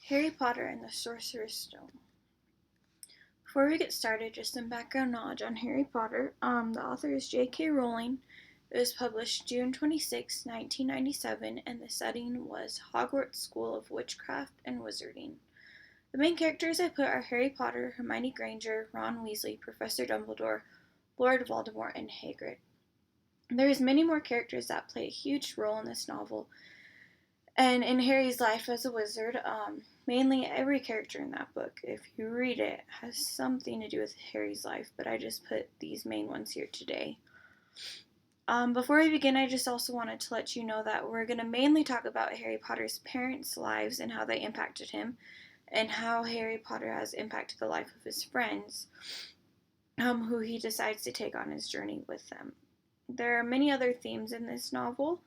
Harry Potter and the Sorcerer's Stone. Before we get started, just some background knowledge on Harry Potter. The author is J.K. Rowling. It was published June 26, 1997, and the setting was Hogwarts School of Witchcraft and Wizarding. The main characters I put are Harry Potter, Hermione Granger, Ron Weasley, Professor Dumbledore, Lord Voldemort, and Hagrid. There is many more characters that play a huge role in this novel, and in Harry's life as a wizard, mainly every character in that book, if you read it, has something to do with Harry's life, but I just put these main ones here today. Before we begin, I just also wanted to let you know that we're going to mainly talk about Harry Potter's parents' lives and how they impacted him, and how Harry Potter has impacted the life of his friends, who he decides to take on his journey with them. There are many other themes in this novel.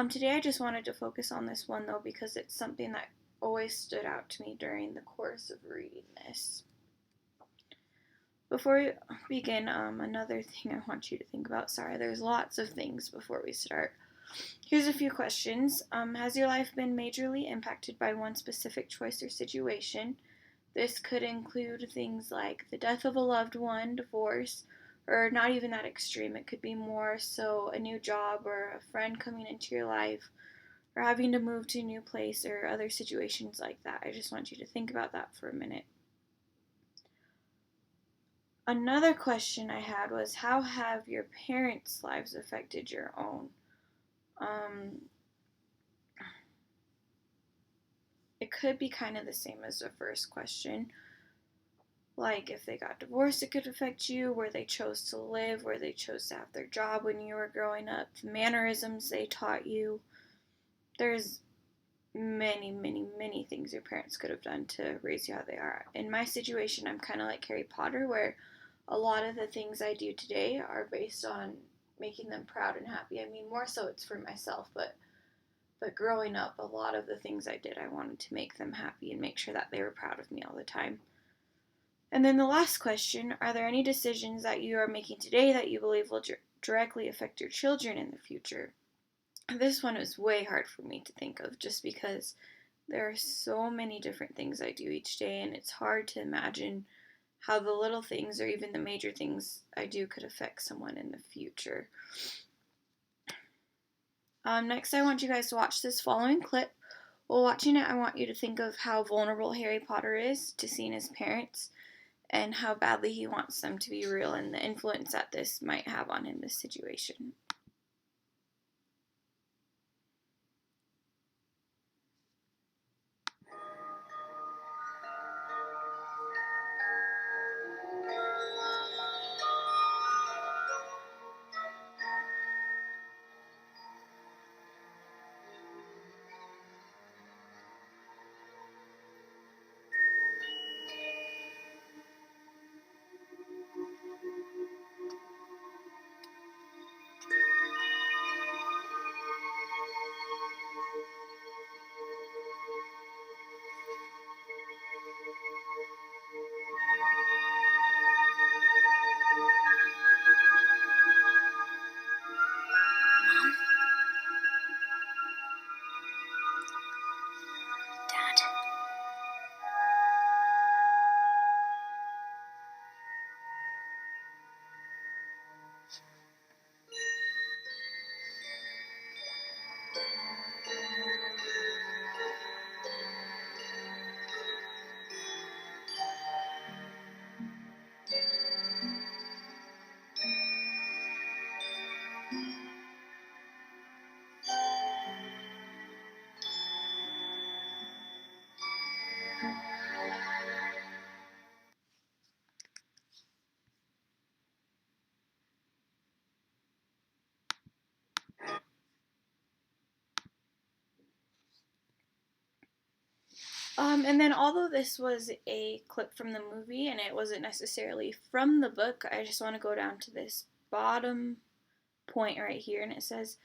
Today I just wanted to focus on this one though because it's something that always stood out to me during the course of reading this. Before we begin, another thing I want you to think about. Sorry, there's lots of things before we start. Here's a few questions. Has your life been majorly impacted by one specific choice or situation? This could include things like the death of a loved one, divorce, or not even that extreme. It could be more so a new job or a friend coming into your life or having to move to a new place or other situations like that. I just want you to think about that for a minute. Another question I had was, how have your parents' lives affected your own? It could be kind of the same as the first question. Like if they got divorced, it could affect you, where they chose to live, where they chose to have their job when you were growing up, the mannerisms they taught you. There's many things your parents could have done to raise you how they are. In my situation, I'm kind of like Harry Potter, where a lot of the things I do today are based on making them proud and happy. I mean, more so it's for myself, but growing up, a lot of the things I did, I wanted to make them happy and make sure that they were proud of me all the time. And then the last question, are there any decisions that you are making today that you believe will directly affect your children in the future? This one is way hard for me to think of just because there are so many different things I do each day, and it's hard to imagine how the little things or even the major things I do could affect someone in the future. Next, I want you guys to watch this following clip. While watching it, I want you to think of how vulnerable Harry Potter is to seeing his parents and how badly he wants them to be real and the influence that this might have on him, this situation. And then although this was a clip from the movie and it wasn't necessarily from the book, I just want to go down to this bottom point right here, and it says,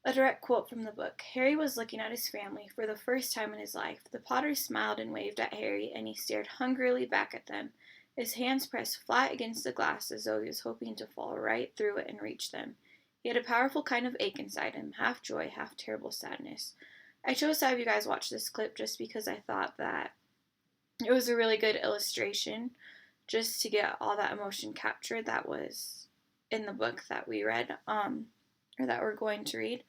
a direct quote from the book. Harry was looking at his family for the first time in his life. The Potters smiled and waved at Harry, and he stared hungrily back at them, his hands pressed flat against the glass as though he was hoping to fall right through it and reach them. He had a powerful kind of ache inside him, half joy, half terrible sadness. I chose to have you guys watch this clip just because I thought that it was a really good illustration just to get all that emotion captured that was in the book that we read, or that we're going to read.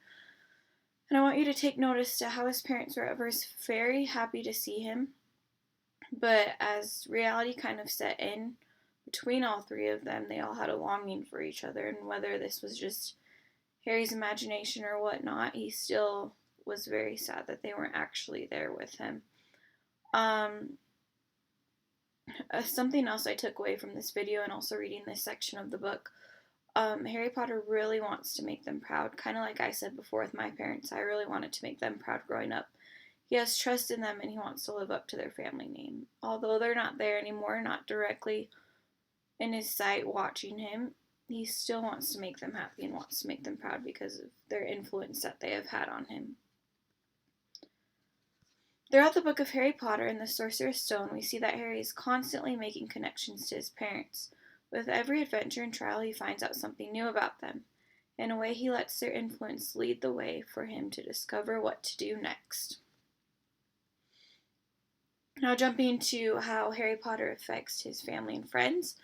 And I want you to take notice to how his parents were at first very happy to see him, but as reality kind of set in between all three of them, they all had a longing for each other, and whether this was just Harry's imagination or whatnot, he still was very sad that they weren't actually there with him. Something else I took away from this video and also reading this section of the book, Harry Potter really wants to make them proud. Kind of like I said before with my parents, I really wanted to make them proud growing up. He has trust in them and he wants to live up to their family name. Although they're not there anymore, not directly in his sight watching him, he still wants to make them happy and wants to make them proud because of their influence that they have had on him. Throughout the book of Harry Potter and the Sorcerer's Stone, we see that Harry is constantly making connections to his parents. With every adventure and trial, he finds out something new about them. In a way, he lets their influence lead the way for him to discover what to do next. Now, jumping to how Harry Potter affects his family and friends.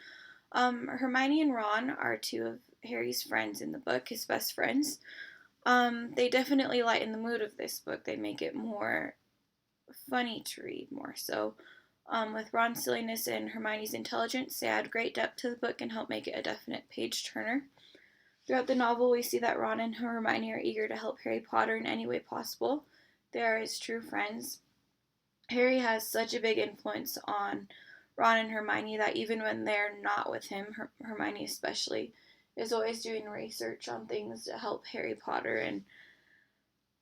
Hermione and Ron are two of Harry's friends in the book, his best friends. They definitely lighten the mood of this book. They make it more funny to read, more so. With Ron's silliness and Hermione's intelligence, they add great depth to the book and help make it a definite page-turner. Throughout the novel, we see that Ron and Hermione are eager to help Harry Potter in any way possible. They are his true friends. Harry has such a big influence on Ron and Hermione that even when they're not with him, Hermione especially, is always doing research on things to help Harry Potter and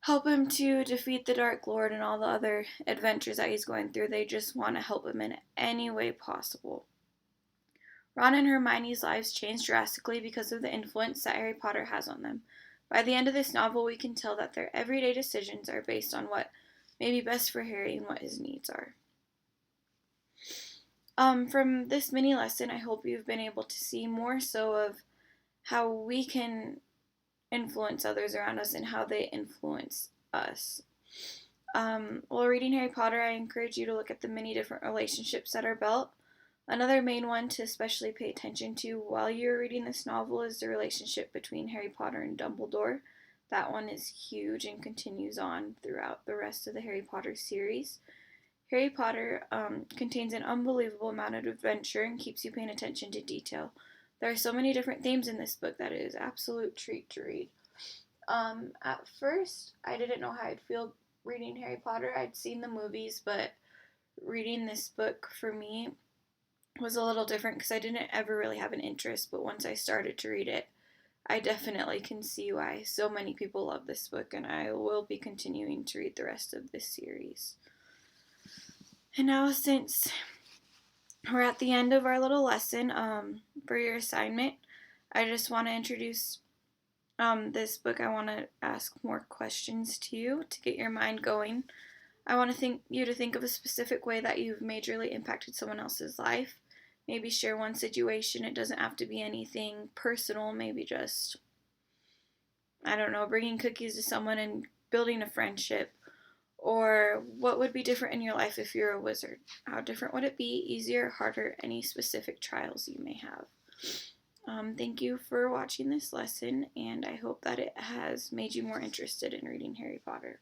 help him to defeat the Dark Lord and all the other adventures that he's going through. They just want to help him in any way possible. Ron and Hermione's lives change drastically because of the influence that Harry Potter has on them. By the end of this novel, we can tell that their everyday decisions are based on what may be best for Harry and what his needs are. From this mini lesson, I hope you've been able to see more so of how we can influence others around us and how they influence us. While reading Harry Potter, I encourage you to look at the many different relationships that are built. Another main one to especially pay attention to while you're reading this novel is the relationship between Harry Potter and Dumbledore. That one is huge and continues on throughout the rest of the Harry Potter series. Harry Potter contains an unbelievable amount of adventure and keeps you paying attention to detail. There are so many different themes in this book that it is an absolute treat to read. At first, I didn't know how I'd feel reading Harry Potter. I'd seen the movies, but reading this book for me was a little different because I didn't ever really have an interest, but once I started to read it, I definitely can see why so many people love this book, and I will be continuing to read the rest of this series. And now, since we're at the end of our little lesson for your assignment, I just want to introduce this book. I want to ask more questions to you to get your mind going. I want you to think of a specific way that you've majorly impacted someone else's life. Maybe share one situation. It doesn't have to be anything personal. Maybe just, I don't know, bringing cookies to someone and building a friendship. Or what would be different in your life if you're a wizard? How different would it be? Easier, harder? Any specific trials you may have. Thank you for watching this lesson, and I hope that it has made you more interested in reading Harry Potter.